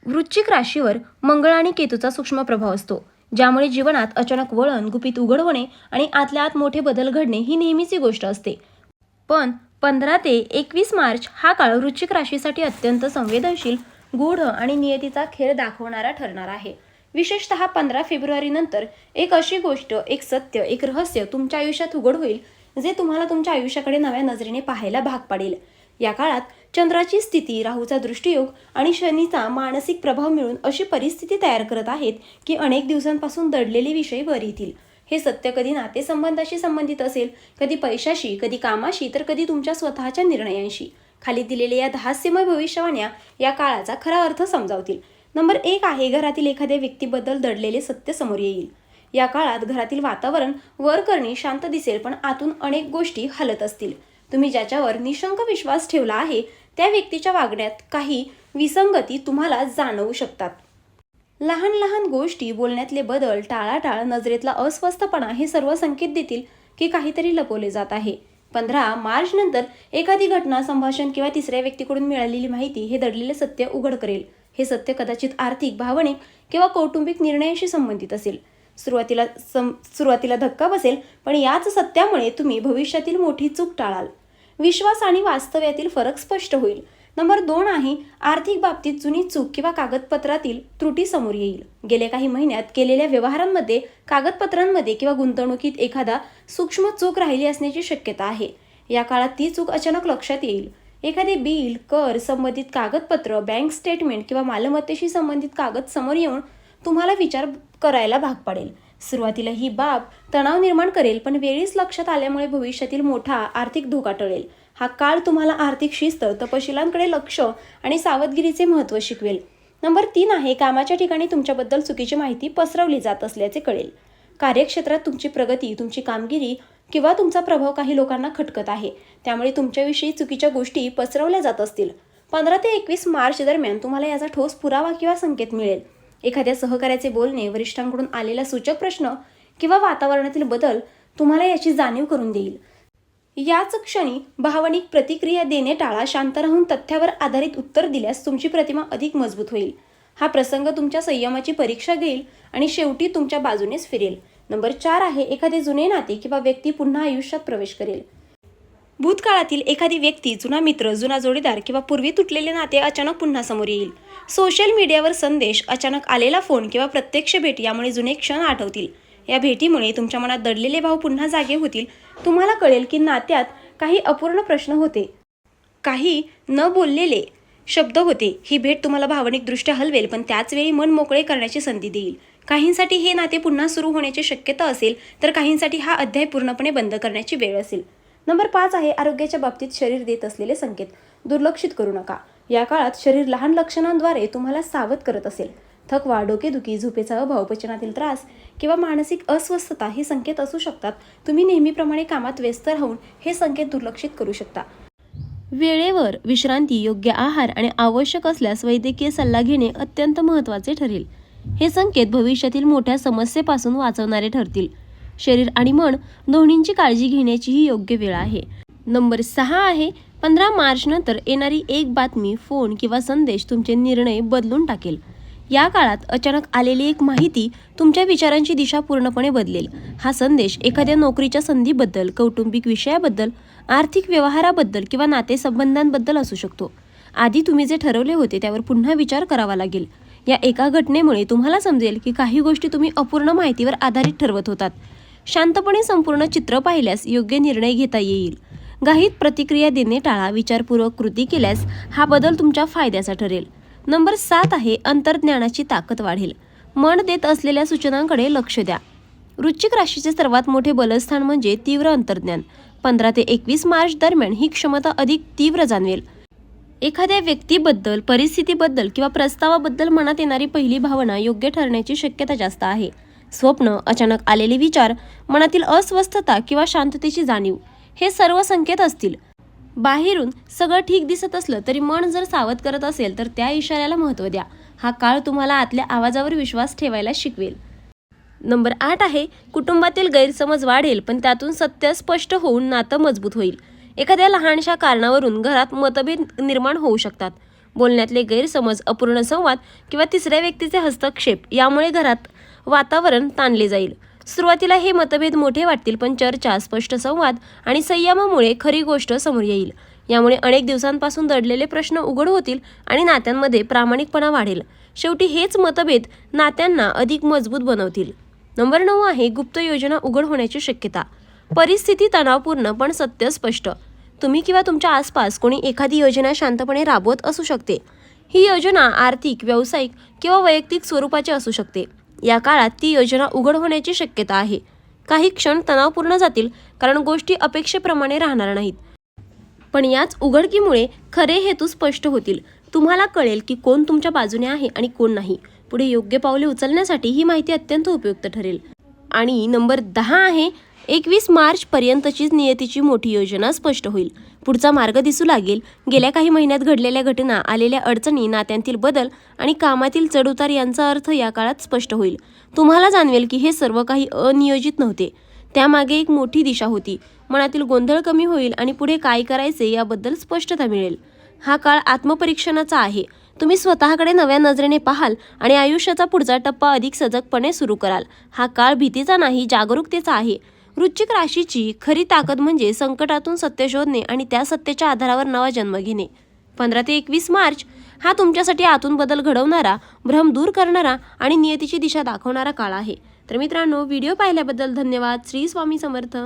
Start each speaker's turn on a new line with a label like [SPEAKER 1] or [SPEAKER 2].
[SPEAKER 1] वृश्चिक राशीवर मंगळ आणि केतूचा सूक्ष्म प्रभाव असतो, ज्यामुळे जीवनात अचानक वळण, गुपित उघड होणे आणि आतल्या आत मोठे बदल घडणे ही नेहमीची गोष्ट असते. पण 15 ते 21 मार्च हा काळ वृश्चिक राशीसाठी अत्यंत संवेदनशील, गूढ आणि नियतीचा खेळ दाखवणारा ठरणार आहे. विशेषतः 15 फेब्रुवारी नंतर एक अशी गोष्ट, एक सत्य, एक रहस्य तुमच्या आयुष्यात उघड होईल, जे तुम्हाला तुमच्या आयुष्याकडे नव्या नजरेने पाहायला भाग पाडेल. या काळात चंद्राची स्थिती, राहूचा दृष्टियोग आणि शनीचा मानसिक प्रभाव मिळून अशी परिस्थिती तयार करत आहेत की अनेक दिवसांपासून दडलेले विषय वर येतील. हे सत्य कधी नातेसंबंधाशी संबंधित असेल, कधी पैशाशी, कधी कामाशी, तर कधी तुमच्या स्वतःच्या निर्णयांशी. खाली दिलेल्या या रहस्यमय भविष्यवाण्या या काळाचा खरा अर्थ समजावतील. नंबर 1 आहे, घरातील एखाद्या व्यक्तीबद्दल दडलेले सत्य समोर येईल. या काळात घरातील वातावरण वरकरणी शांत दिसेल, पण आतून अनेक गोष्टी हलत असतील. तुम्ही ज्याच्यावर निशंक विश्वास ठेवला आहे त्या व्यक्तीच्या वागण्यात काही विसंगती तुम्हाला जाणवू शकतात. लहान लहान गोष्टी, बोलण्यातले बदल, टाळाटाळ, नजरेतला अस्वस्थपणा हे सर्व संकेत देतील की काहीतरी लपवले जात आहे. 15 मार्च नंतर एखादी घटना, संभाषण किंवा तिसऱ्या व्यक्तीकडून मिळालेली माहिती हे दडलेले सत्य उघड करेल. हे सत्य कदाचित आर्थिक, भावनिक किंवा कौटुंबिक निर्णयाशी संबंधित असेल. सुरुवातीला धक्का बसेल, पण याच सत्यामुळे तुम्ही भविष्यातील मोठी चूक टाळाल. विश्वास आणि वास्तव्यातील फरक स्पष्ट होईल. नंबर 2 आहे, आर्थिक बाबतीत जुनी चूक किंवा कागदपत्रातील त्रुटी समोर येईल. गेल्या काही महिन्यात केलेल्या व्यवहारांमध्ये, कागदपत्रांमध्ये किंवा गुंतवणुकीत एखादा सूक्ष्म चूक राहिली असण्याची शक्यता आहे. या काळात ती चूक अचानक लक्षात येईल. एखादे बिल, कर संबंधित कागदपत्र, बँक स्टेटमेंट किंवा मालमत्तेशी संबंधित कागद समोर येऊन तुम्हाला विचार करायला भाग पाडेल. सुरुवातीला ही बाब तणाव निर्माण करेल, पण वेळीच लक्षात आल्यामुळे भविष्यातील मोठा आर्थिक धोका टळेल. हा काळ तुम्हाला आर्थिक शिस्त, तपशिलांकडे लक्ष आणि सावधगिरीचे महत्त्व शिकवेल. नंबर 3 आहे, कामाच्या ठिकाणी तुमच्याबद्दल चुकीची माहिती पसरवली जात असल्याचे कळेल. कार्यक्षेत्रात तुमची प्रगती, तुमची कामगिरी किंवा तुमचा प्रभाव काही लोकांना खटकत आहे, त्यामुळे तुमच्याविषयी चुकीच्या गोष्टी पसरवल्या जात असतील. 15 ते 21 मार्च दरम्यान तुम्हाला याचा ठोस पुरावा किंवा संकेत मिळेल. एखाद्या सहकार्याचे बोलणे, वरिष्ठांकडून आलेला सूचक प्रश्न किंवा वातावरणातील बदल तुम्हाला याची जाणीव करून देईल. याच क्षणी भावनिक प्रतिक्रिया देणे टाळा. शांत राहून तथ्यावर आधारित उत्तर दिल्यास तुमची प्रतिमा अधिक मजबूत होईल. हा प्रसंग तुमच्या संयमाची परीक्षा घेईल आणि शेवटी तुमच्या बाजूनेच फिरेल. नंबर 4 आहे, एखादे जुने नाते किंवा व्यक्ती पुन्हा आयुष्यात प्रवेश करेल. भूतकाळातील एखादी व्यक्ती, जुना मित्र, जुना जोडीदार किंवा पूर्वी तुटलेले नाते अचानक पुन्हा समोर येईल. सोशल मीडियावर संदेश, अचानक आलेला फोन किंवा प्रत्यक्ष भेट यामुळे जुने क्षण आठवतील. या भेटीमुळे तुमच्या मनात दडलेले भाव पुन्हा जागे होतील. तुम्हाला कळेल की नात्यात काही अपूर्ण प्रश्न होते, काही न बोललेले शब्द होते. ही भेट तुम्हाला भावनिकदृष्ट्या हलवेल, पण त्याच वेळी मन मोकळे करण्याची संधी देईल. काहींसाठी हे नाते पुन्हा सुरू होण्याची शक्यता असेल, तर काहींसाठी हा अध्याय पूर्णपणे बंद करण्याची वेळ असेल. नंबर 5 आहे, आरोग्याच्या बाबतीत शरीर देत असलेले संकेत दुर्लक्षित करू नका. या काळात शरीर लहान लक्षणांद्वारे तुम्हाला सावध करत असेल. थकवा, डोकेदुखी, झोपेचा अभाव, पचनातील त्रास किंवा मानसिक अस्वस्थता हे संकेत असू शकतात. तुम्ही नेहमीप्रमाणे कामात व्यस्त राहून हे संकेत दुर्लक्षित करू शकता. वेळेवर विश्रांती, योग्य आहार आणि आवश्यक असल्यास वैद्यकीय सल्ला घेणे अत्यंत महत्त्वाचे ठरेल. हे संकेत भविष्यातील मोठ्या समस्येपासून वाचवणारे ठरतील. शरीर आणि मन दोन्हींची काळजी घेण्याची ही योग्य वेळ आहे. नंबर 6 आहे, 15 मार्च नंतर येणारी एक बातमी, फोन किंवा संदेश तुमचे निर्णय बदलून टाकेल. या काळात अचानक आलेली एक माहिती तुमच्या विचारांची दिशा पूर्णपणे बदलेल. हा संदेश एखाद्या नोकरीच्या संधीबद्दल, कौटुंबिक विषयाबद्दल, आर्थिक व्यवहाराबद्दल किंवा नातेसंबंधांबद्दल असू शकतो. आधी तुम्ही जे ठरवले होते त्यावर पुन्हा विचार करावा लागेल. या एका घटनेमुळे तुम्हाला समजेल की काही गोष्टी तुम्ही अपूर्ण माहितीवर आधारित ठरवत होतात. शांतपणे संपूर्ण चित्र पाहिल्यास योग्य निर्णय घेता येईल. घाईत प्रतिक्रिया देणे टाळा. विचारपूर्वक कृती केल्यास हा बदल तुमच्या फायद्याचा ठरेल. नंबर 7 आहे, अंतर्ज्ञानाची ताकद वाढेल. मन देत असलेल्या सूचनांकडे लक्ष द्या. वृश्चिक राशीचे सर्वात मोठे बलस्थान म्हणजे तीव्र अंतर्ज्ञान. 15 ते 21 मार्च दरम्यान ही क्षमता अधिक तीव्र जाणवेल. एखाद्या व्यक्तीबद्दल, परिस्थितीबद्दल किंवा प्रस्तावाबद्दल मनात येणारी पहिली भावना योग्य ठरण्याची शक्यता जास्त आहे. स्वप्न, अचानक आलेले विचार, मनातील अस्वस्थता किंवा शांततेची जाणीव हे सर्व संकेत असतील. बाहेरून सगळं ठीक दिसत असलं तरी मन जर सावध करत असेल तर त्या इशाऱ्याला महत्त्व द्या. हा काळ तुम्हाला आतल्या आवाजावर विश्वास ठेवायला शिकवेल. नंबर 8 आहे, कुटुंबातील गैरसमज वाढेल, पण त्यातून सत्य स्पष्ट होऊन नातं मजबूत होईल. एखाद्या लहानशा कारणावरून घरात मतभेद निर्माण होऊ शकतात. बोलण्यातले गैरसमज, अपूर्ण संवाद किंवा तिसऱ्या व्यक्तीचे हस्तक्षेप यामुळे घरात वातावरण ताणले जाईल. सुरुवातीला हे मतभेद मोठे वाटतील, पण चर्चा, स्पष्ट संवाद आणि संयमामुळे खरी गोष्ट समोर येईल. यामुळे अनेक दिवसांपासून दडलेले प्रश्न उघड होतील आणि नात्यांमध्ये प्रामाणिकपणा वाढेल. शेवटी हेच मतभेद नात्यांना अधिक मजबूत बनवतील. नंबर 9 आहे गुप्त योजना उघड होण्याची शक्यता. परिस्थिती तणावपूर्ण पण सत्य स्पष्ट. तुम्ही किंवा तुमच्या आसपास कोणी एखादी योजना शांतपणे राबवत असू शकते. ही योजना आर्थिक, व्यावसायिक किंवा वैयक्तिक स्वरूपाची असू शकते. या काळात ती योजना उघड होण्याची शक्यता आहे. काही क्षण तणावपूर्ण जातील, कारण गोष्टी अपेक्षेप्रमाणे राहणार नाहीत. पण याच उघडकीमुळे खरे हेतू स्पष्ट होतील. तुम्हाला कळेल की कोण तुमच्या बाजूने आहे आणि कोण नाही. पुढे योग्य पावले उचलण्यासाठी ही माहिती अत्यंत उपयुक्त ठरेल. आणि नंबर 10 आहे 21 मार्च पर्यंतचीच नियतीची मोठी योजना स्पष्ट होईल. पुढचा मार्ग दिसू लागेल. गेल्या काही महिन्यात घडलेल्या घटना, आलेल्या अडचणी, नात्यांतील बदल आणि कामातील चढउतार यांचा अर्थ या काळात स्पष्ट होईल. तुम्हाला जाणवेल की हे सर्व काही अनियोजित नव्हते. त्यामागे एक मोठी दिशा होती. मनातील गोंधळ कमी होईल आणि पुढे काय करायचे याबद्दल स्पष्टता मिळेल. हा काळ आत्मपरीक्षणाचा आहे. तुम्ही स्वतःकडे नव्या नजरेने पाहाल आणि आयुष्याचा पुढचा टप्पा अधिक सजगपणे सुरू कराल. हा काळ भीतीचा नाही, जागरूकतेचा आहे. वृश्चिक राशीची खरी ताकद म्हणजे संकटातून सत्य शोधणे आणि त्या सत्याच्या आधारावर नवा जन्म घेणे. 15 ते 21 मार्च हा तुमच्यासाठी आतून बदल घडवणारा, भ्रम दूर करणारा आणि नियतीची दिशा दाखवणारा काळ आहे. तर मित्रांनो, व्हिडिओ पाहिल्याबद्दल धन्यवाद. श्री स्वामी समर्थ.